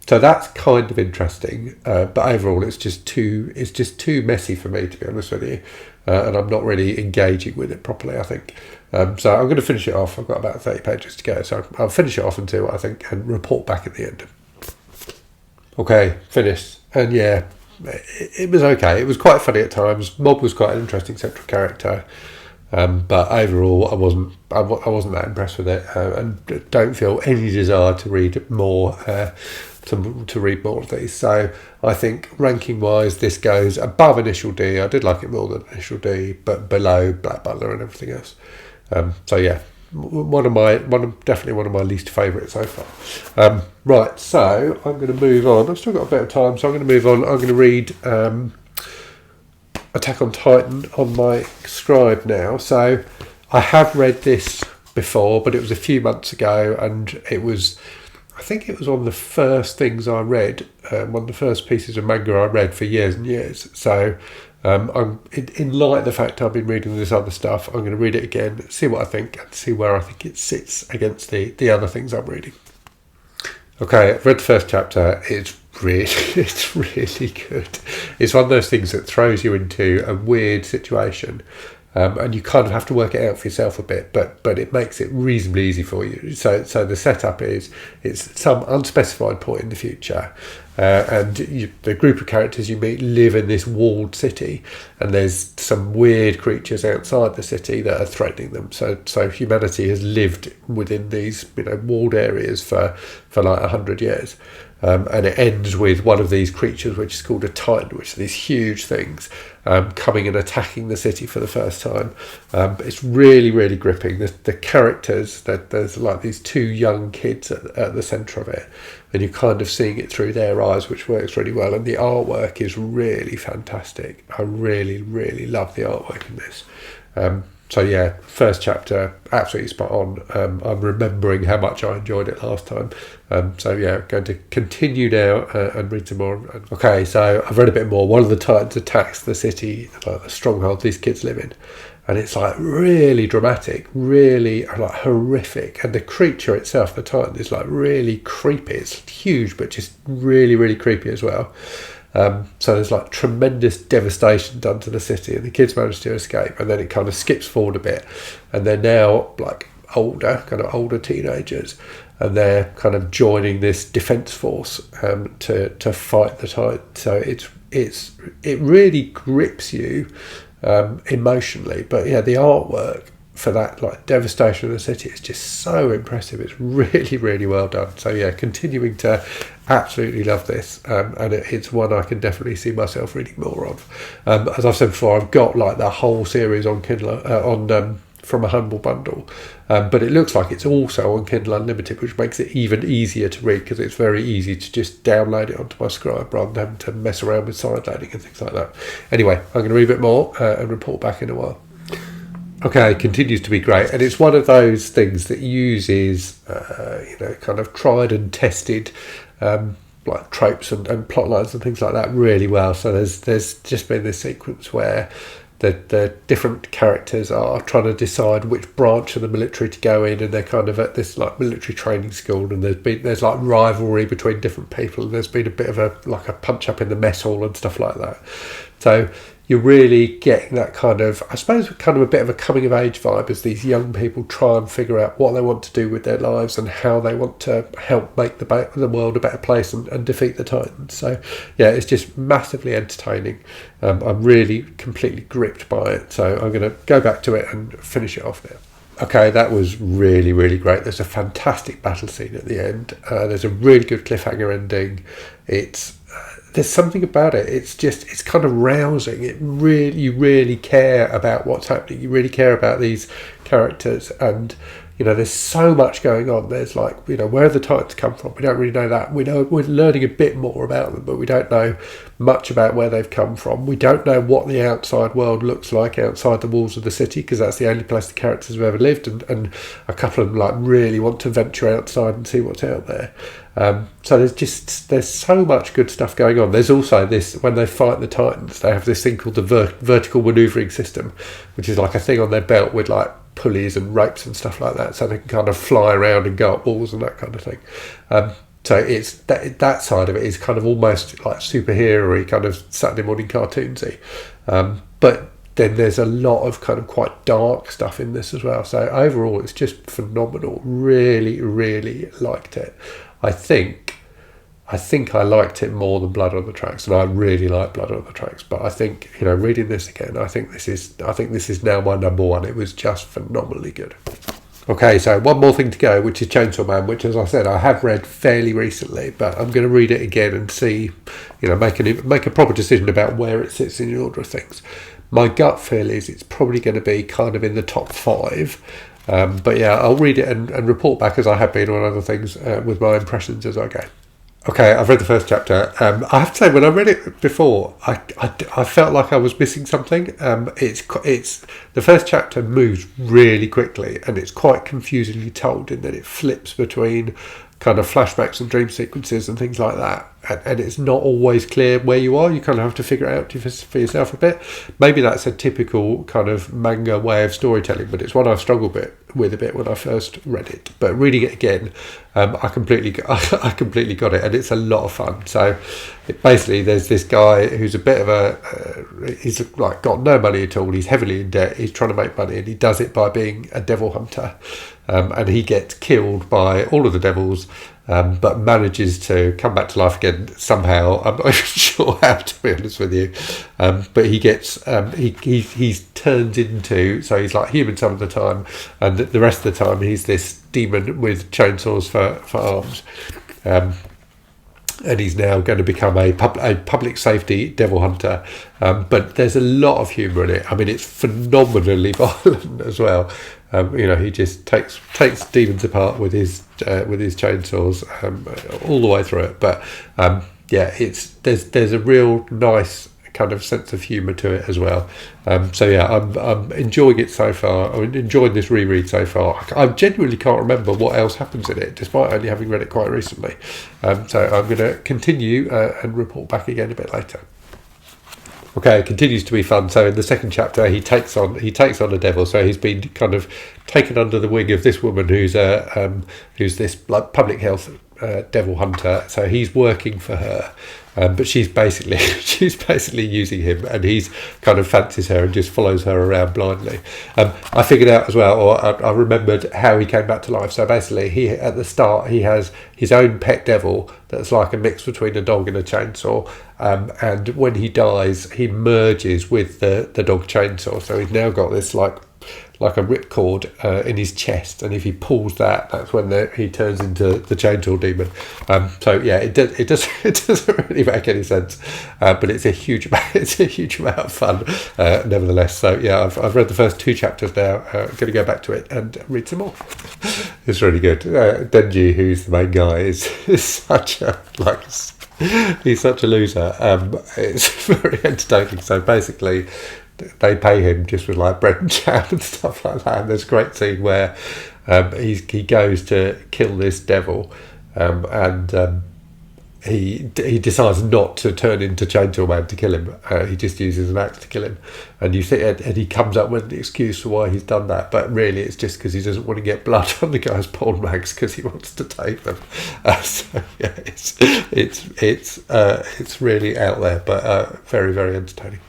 S1: So that's kind of interesting, but overall it's just too messy for me, to be honest with you, and I'm not really engaging with it properly, I think. So I'm going to finish it off. I've got about 30 pages to go, so I'll finish it off and see what I think and report back at the end. Okay, finished. And yeah, it was okay. It was quite funny at times. Mob was quite an interesting central character, but overall I wasn't that impressed with it, and don't feel any desire to read more. To read more of these. So I think ranking wise this goes above Initial D. I did like it more than Initial D, but below Black Butler and everything else. So yeah, definitely one of my least favourites so far. Right, so I'm going to move on. I've still got a bit of time, so I'm going to move on. I'm going to read Attack on Titan on my Scribe now. So I have read this before, but it was a few months ago, and I think it was one of the first things I read, one of the first pieces of manga I read for years and years. So I'm in light of the fact I've been reading this other stuff, I'm going to read it again, see what I think, and see where I think it sits against the other things I'm reading. Okay, I've read the first chapter. It's really good. It's one of those things that throws you into a weird situation. And you kind of have to work it out for yourself a bit, but it makes it reasonably easy for you. So the setup is it's some unspecified point in the future, the group of characters you meet live in this walled city, and there's some weird creatures outside the city that are threatening them. So humanity has lived within these walled areas for like 100 years. And it ends with one of these creatures, which is called a Titan, which are these huge things coming and attacking the city for the first time. It's really, really gripping. The characters, there's like these two young kids at the centre of it, and you're kind of seeing it through their eyes, which works really well. And the artwork is really fantastic. I really, really love the artwork in this. So yeah, first chapter, absolutely spot on. I'm remembering how much I enjoyed it last time. So yeah, going to continue now and read some more. Okay, so I've read a bit more. One of the Titans attacks the city, like the stronghold these kids live in. And it's like really dramatic, really like horrific. And the creature itself, the Titan, is like really creepy. It's huge, but just really, really creepy as well. So there's like tremendous devastation done to the city, and the kids manage to escape, and then it kind of skips forward a bit, and they're now like older teenagers, and they're kind of joining this defence force to fight the Titan. So it really grips you emotionally, but yeah, the artwork for that like devastation of the city is just so impressive. It's really, really well done. So yeah, continuing to absolutely love this, and it's one I can definitely see myself reading more of. As I've said before, I've got like the whole series on Kindle from a Humble Bundle, but it looks like it's also on Kindle Unlimited, which makes it even easier to read, because it's very easy to just download it onto my Scribe rather than having to mess around with sideloading and things like that. Anyway, I'm going to read a bit more and report back in a while. Okay, continues to be great, and it's one of those things that uses kind of tried and tested like tropes and plot lines and things like that really well. So there's just been this sequence where the different characters are trying to decide which branch of the military to go in, and they're kind of at this like military training school, and there's like rivalry between different people, and there's been a bit of a punch up in the mess hall and stuff like that. So you're really getting that kind of, I suppose, kind of a bit of a coming of age vibe as these young people try and figure out what they want to do with their lives and how they want to help make the world a better place and defeat the Titans. So yeah, it's just massively entertaining. I'm really completely gripped by it. So I'm going to go back to it and finish it off now. Okay, that was really, really great. There's a fantastic battle scene at the end. There's a really good cliffhanger ending. There's something about it. It's kind of rousing. You really care about what's happening. You really care about these characters, and there's so much going on. There's like, where have the Titans come from? We don't really know that. We know we're learning a bit more about them, but we don't know much about where they've come from. We don't know what the outside world looks like outside the walls of the city, because that's the only place the characters have ever lived, and a couple of them like really want to venture outside and see what's out there. So there's so much good stuff going on. There's also this, when they fight the Titans, they have this thing called the vertical manoeuvring system, which is like a thing on their belt with like pulleys and ropes and stuff like that, so they can kind of fly around and go up walls and that kind of thing. So it's that side of it is kind of almost like superhero-y, kind of Saturday morning cartoonsy. But then there's a lot of kind of quite dark stuff in this as well. So overall, it's just phenomenal. Really, really liked it. I think I liked it more than Blood on the Tracks, and I really like Blood on the Tracks. But I think, reading this again, I think this is now my number one. It was just phenomenally good. Okay, so one more thing to go, which is Chainsaw Man, which, as I said, I have read fairly recently, but I'm going to read it again and see, make a proper decision about where it sits in the order of things. My gut feel is it's probably going to be kind of in the top 5. But yeah, I'll read it and report back, as I have been on other things, with my impressions as I go. Okay, I've read the first chapter. I have to say, when I read it before, I felt like I was missing something. It's the first chapter moves really quickly, and it's quite confusingly told in that it flips between kind of flashbacks and dream sequences and things like that, and it's not always clear where you are. You kind of have to figure it out for yourself a bit. Maybe that's a typical kind of manga way of storytelling, but it's one I've struggled with a bit when I first read it. But reading it again, I completely got it, and it's a lot of fun. So basically, there's this guy who's a bit of he's like got no money at all. He's heavily in debt. He's trying to make money, and he does it by being a devil hunter. and he gets killed by all of the devils, but manages to come back to life again somehow. I'm not even sure how, to be honest with you, but he gets he's turned into, so he's like human some of the time, and the rest of the time he's this demon with chainsaws for arms. And he's now going to become a public safety devil hunter. But there's a lot of humour in it. I mean, it's phenomenally violent as well. He just takes demons apart with his chainsaws all the way through it. But there's a real nice kind of sense of humour to it as well. I'm enjoying it so far. I'm enjoying this reread so far. I genuinely can't remember what else happens in it, despite only having read it quite recently. So I'm going to continue and report back again a bit later. Okay, it continues to be fun. So in the second chapter, he takes on a devil. So he's been kind of taken under the wing of this woman who's this like public health devil hunter. So he's working for her. But she's basically using him, and he's kind of fancies her and just follows her around blindly. I figured out as well, or I remembered how he came back to life. So basically, at the start he has his own pet devil that's like a mix between a dog and a chainsaw. And when he dies, he merges with the dog chainsaw. So he's now got this like a ripcord in his chest, and if he pulls that, that's when he turns into the chainsaw demon. It doesn't really make any sense, but it's a huge amount of fun nevertheless. So I've read the first 2 chapters now. I'm going to go back to it and read some more. It's really good. Denji, who's the main guy, is such a he's such a loser. It's very entertaining. So basically, they pay him just with like bread and jam and stuff like that. And there's a great scene where he goes to kill this devil, and he decides not to turn into Chainsaw Man to kill him. He just uses an axe to kill him, and you think, and he comes up with an excuse for why he's done that, but really it's just because he doesn't want to get blood on the guy's porn mags because he wants to take them. It's really out there, but very, very entertaining.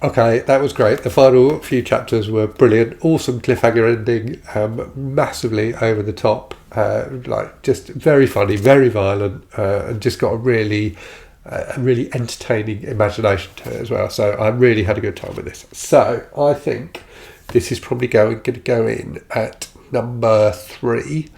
S1: Okay, that was great. The final few chapters were brilliant. Awesome cliffhanger ending, massively over the top, just very funny, very violent, and just got a really entertaining imagination to it as well. So I really had a good time with this. So I think this is probably going to go in at number 3,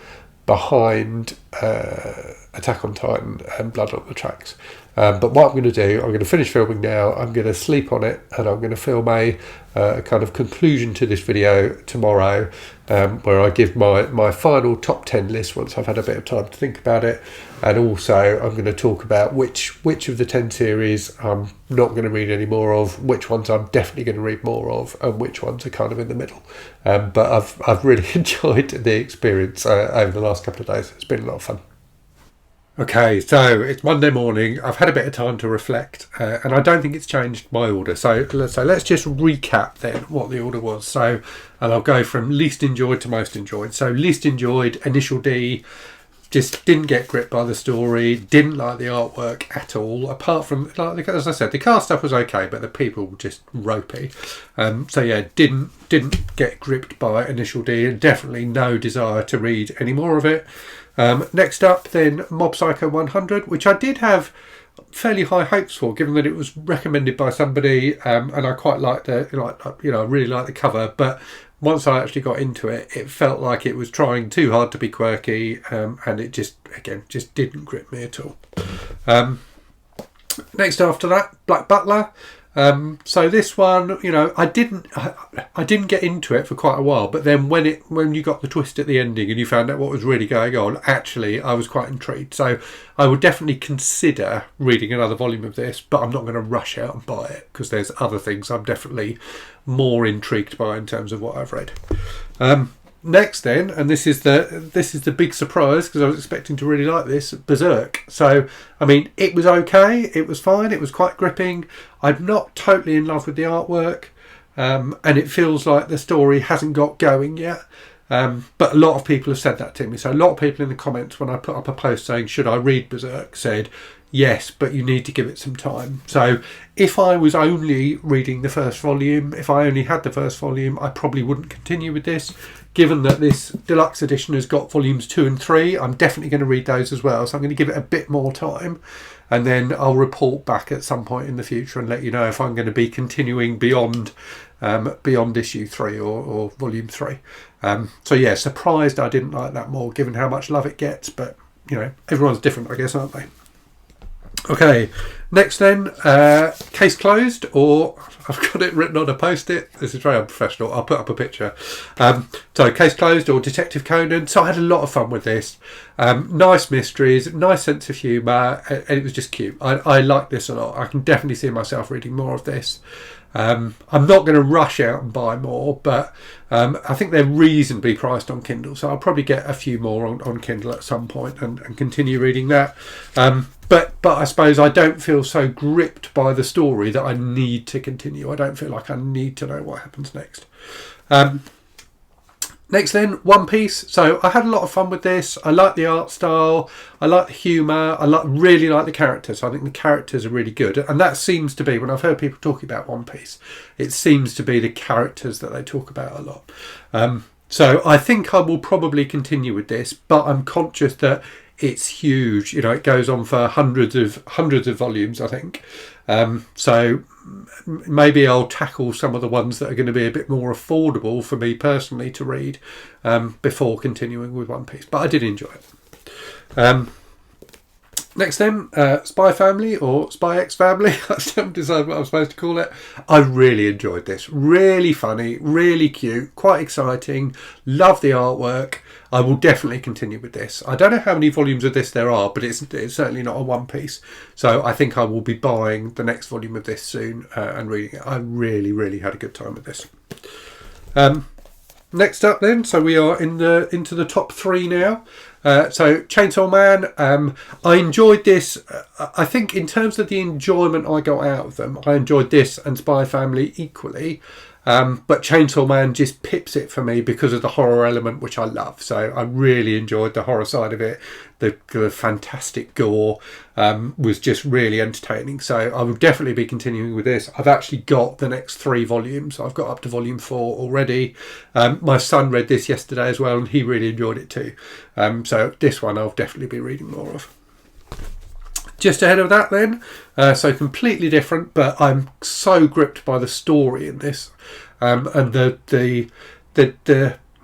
S1: behind Attack on Titan and Blood on the Tracks. But what I'm going to do, I'm going to finish filming now, I'm going to sleep on it, and I'm going to film a kind of conclusion to this video tomorrow, where I give my final top 10 list once I've had a bit of time to think about it. And also I'm going to talk about which of the 10 series I'm not going to read any more of, which ones I'm definitely going to read more of, and which ones are kind of in the middle. But I've really enjoyed the experience over the last couple of days. It's been a lot of fun. Okay, so it's Monday morning. I've had a bit of time to reflect, and I don't think it's changed my order. So let's just recap then what the order was. So, and I'll go from least enjoyed to most enjoyed. So least enjoyed, Initial D. Just didn't get gripped by the story, didn't like the artwork at all, apart from, like, as I said, the car stuff was okay, but the people were just ropey. Didn't get gripped by Initial D, and definitely no desire to read any more of it. Next up then, Mob Psycho 100, which I did have fairly high hopes for, given that it was recommended by somebody, and I quite liked I really liked the cover, but once I actually got into it, it felt like it was trying too hard to be quirky, and it just didn't grip me at all. Next after that, Black Butler. So this one, I didn't get into it for quite a while, but then when you got the twist at the ending and you found out what was really going on, actually I was quite intrigued. So I would definitely consider reading another volume of this, but I'm not going to rush out and buy it because there's other things I'm definitely more intrigued by in terms of what I've read. Next then, and this is the big surprise because I was expecting to really like this, Berserk. So I mean, it was okay, it was fine, it was quite gripping. I'm not totally in love with the artwork, and it feels like the story hasn't got going yet. But a lot of people have said that to me. So a lot of people in the comments when I put up a post saying should I read Berserk said, Yes, but you need to give it some time. So if I was only reading the first volume, if I only had the first volume, I probably wouldn't continue with this. Given that this deluxe edition has got volumes 2 and 3, I'm definitely going to read those as well. So I'm going to give it a bit more time, and then I'll report back at some point in the future and let you know if I'm going to be continuing beyond issue 3 or volume 3. So yeah, surprised I didn't like that more, given how much love it gets. But you know, everyone's different, I guess, aren't they? Okay, next then, Case Closed, or I've got it written on a post-it. This is very unprofessional. I'll put up a picture. So Case Closed, or Detective Conan. So I had a lot of fun with this. Nice mysteries, nice sense of humour, and it was just cute. I like this a lot. I can definitely see myself reading more of this. I'm not going to rush out and buy more, but I think they're reasonably priced on Kindle, so I'll probably get a few more on Kindle at some point and continue reading that. But I suppose I don't feel so gripped by the story that I need to continue. I don't feel like I need to know what happens next. Next then, One Piece. So I had a lot of fun with this. I like the art style. I like the humour. I really like the characters. I think the characters are really good. And that seems to be, when I've heard people talking about One Piece, it seems to be the characters that they talk about a lot. So I think I will probably continue with this, but I'm conscious that it's huge. You know, it goes on for hundreds of volumes, I think. So maybe I'll tackle some of the ones that are going to be a bit more affordable for me personally to read before continuing with One Piece. But I did enjoy it. Next then, Spy Family, or Spy X Family. I still haven't decided what I'm supposed to call it. I really enjoyed this. Really funny, really cute, quite exciting. Love the artwork. I will definitely continue with this. I don't know how many volumes of this there are, but it's certainly not a One Piece. So I think I will be buying the next volume of this soon and reading it. I really had a good time with this. Next up then, so we are into the top 3 now. So Chainsaw Man, I enjoyed this. I think in terms of the enjoyment I got out of them, I enjoyed this and Spy Family equally. But Chainsaw Man just pips it for me because of the horror element, which I love. So I really enjoyed the horror side of it. The fantastic gore was just really entertaining. So I will definitely be continuing with this. I've actually got the next 3 volumes. I've got up to volume 4 already. My son read this yesterday as well, and he really enjoyed it too. So this one I'll definitely be reading more of. Just ahead of that then, so completely different, but I'm so gripped by the story in this, and the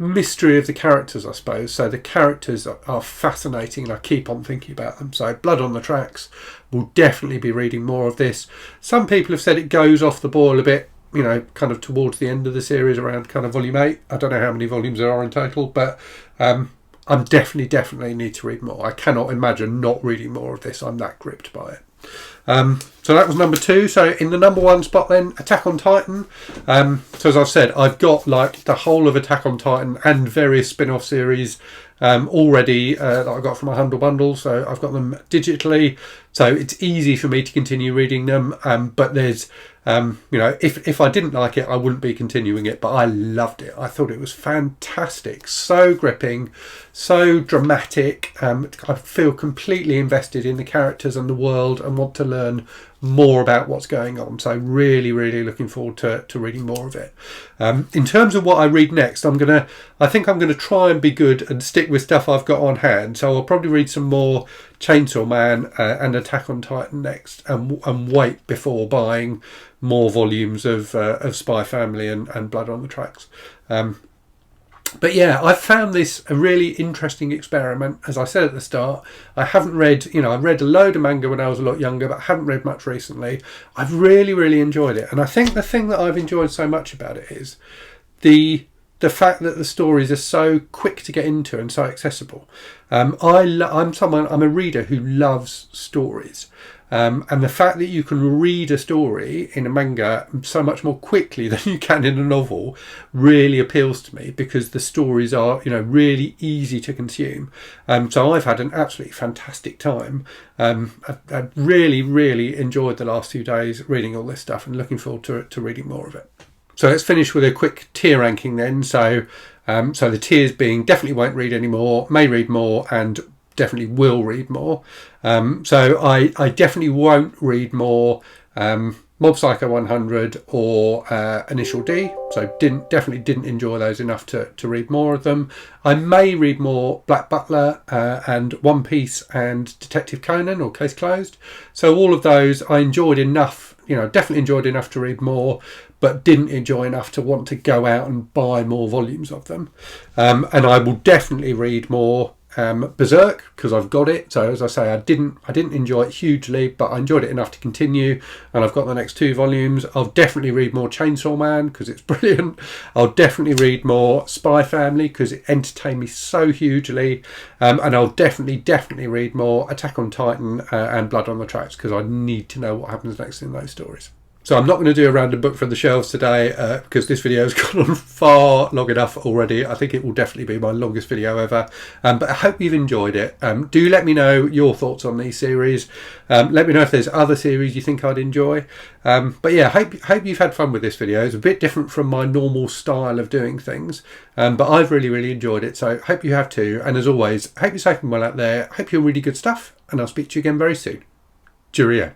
S1: mystery of the characters, I suppose. So the characters are fascinating, and I keep on thinking about them. So Blood on the Tracks, will definitely be reading more of this. Some people have said it goes off the boil a bit, you know, kind of towards the end of the series, around kind of volume 8. I don't know how many volumes there are in total, but I'm definitely need to read more. I cannot imagine not reading more of this. I'm that gripped by it. So that was number 2. So in the number 1 spot then, Attack on Titan. So as I've said, I've got like the whole of Attack on Titan and various spin-off series already that I got from a Humble Bundle. So I've got them digitally. So it's easy for me to continue reading them. But there's, you know, if I didn't like it, I wouldn't be continuing it. But I loved it. I thought it was fantastic. So gripping, so dramatic. I feel completely invested in the characters and the world and want to learn more about what's going on. So really looking forward to reading more of it. In terms of what I read next, I think I'm gonna try and be good and stick with stuff I've got on hand. So I'll probably read some more Chainsaw Man and Attack on Titan next, and wait before buying more volumes of Spy Family and Blood on the Tracks. But yeah, I've found this a really interesting experiment. As I said at the start, I haven't read, you know, I read a load of manga when I was a lot younger, but I haven't read much recently. I've really enjoyed it. And I think the thing that I've enjoyed so much about it is the fact that the stories are so quick to get into and so accessible. I'm a reader who loves stories. And the fact that you can read a story in a manga so much more quickly than you can in a novel really appeals to me, because the stories are, you know, really easy to consume. So I've had an absolutely fantastic time. I've really enjoyed the last few days reading all this stuff and looking forward to reading more of it. So let's finish with a quick tier ranking then. So the tiers being definitely won't read anymore, may read more, and definitely will read more. So I definitely won't read more Mob Psycho 100 or Initial D. So definitely didn't enjoy those enough to read more of them. I may read more Black Butler and One Piece and Detective Conan or Case Closed. So all of those I enjoyed enough, definitely enjoyed enough to read more, but didn't enjoy enough to want to go out and buy more volumes of them. And I will definitely read more Berserk because I've got it. So as I say, I didn't enjoy it hugely, but I enjoyed it enough to continue, and I've got the next 2 volumes. I'll definitely read more Chainsaw Man because it's brilliant. I'll definitely read more Spy Family because it entertained me so hugely, and I'll definitely read more Attack on Titan and Blood on the Tracks because I need to know what happens next in those stories. So I'm not going to do a random book from the shelves today because this video has gone on far long enough already. I think it will definitely be my longest video ever. But I hope you've enjoyed it. Do let me know your thoughts on these series. Let me know if there's other series you think I'd enjoy. But yeah, hope you've had fun with this video. It's a bit different from my normal style of doing things. But I've really enjoyed it. So hope you have too. And as always, hope you're safe and well out there. Hope you're really good stuff. And I'll speak to you again very soon. Cheerio.